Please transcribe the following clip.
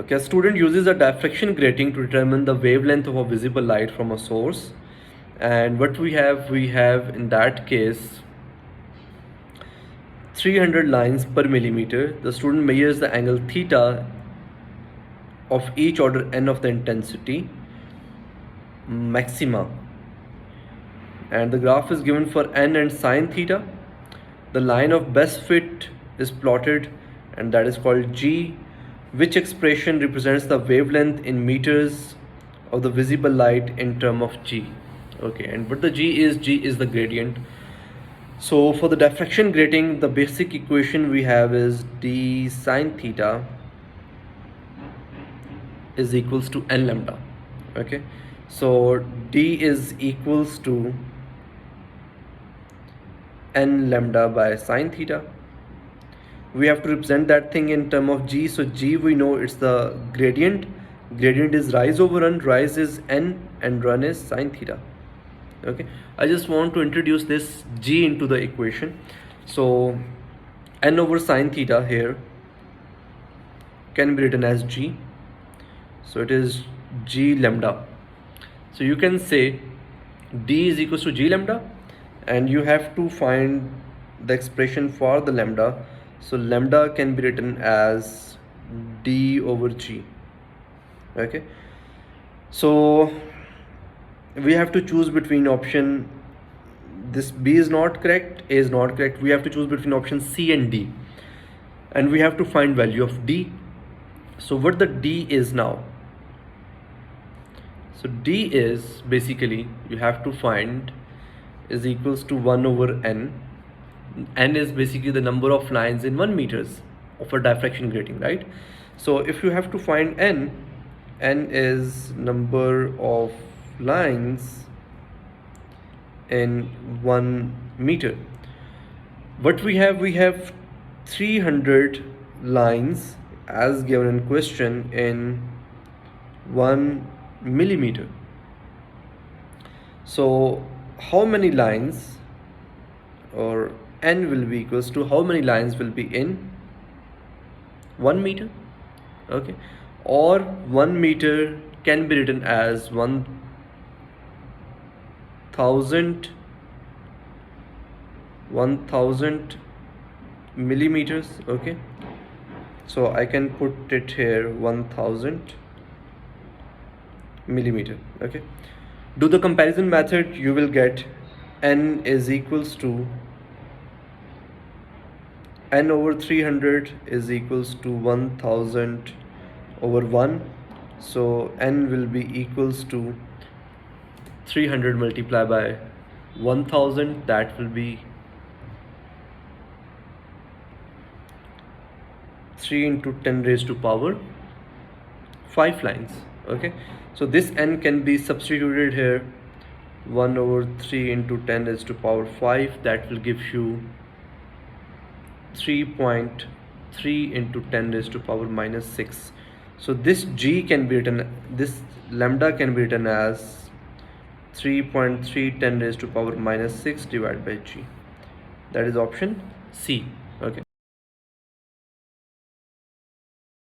Okay, a student uses a diffraction grating to determine the wavelength of a visible light from a source. And what we have in that case 300 lines per millimeter. The student measures the angle theta of each order n of the intensity maxima, and the graph is given for n and sine theta. The line of best fit is plotted, and that is called G, which expression represents the wavelength in meters of the visible light in term of G. Okay, and what the G is the gradient. So for the diffraction grating, the basic equation we have is d sine theta is equals to n lambda. Okay, so d is equals to n lambda by sine theta. We have to represent that thing in term of G. So G, we know it's the gradient. Gradient is rise over run. Rise is n and run is sine theta. Okay, I just want to introduce this G into the equation. So n over sine theta here can be written as G. So it is G lambda. So you can say D is equals to G lambda, and you have to find the expression for the lambda. So lambda can be written as D over G. Okay, so we have to choose between option, this B is not correct, A is not correct. We have to choose between option C and D, and we have to find value of D. So what the D is now? So D is basically, you have to find, is equals to 1 over n. N is basically the number of lines in 1 meters of a diffraction grating, right? So if you have to find n is number of lines in 1 meter. What we have 300 lines as given in question in 1 millimeter. So how many lines, or n will be equals to how many lines will be in 1 meter? Okay, or 1 meter can be written as 1000 millimeters. Okay, so I can put it here 1000 millimeter. Okay, do the comparison method, you will get n is equals to n over 300 is equals to 1000 over 1. So n will be equals to 300 multiplied by 1000, that will be 3 into 10 raised to power 5 lines. Okay, so this n can be substituted here, 1 over 3 into 10 raised to power 5, that will give you 3.3 into 10 raised to power minus 6. So this G can be written, this lambda can be written as 3.3 10 raised to power minus 6 divided by G. That is option C. Okay.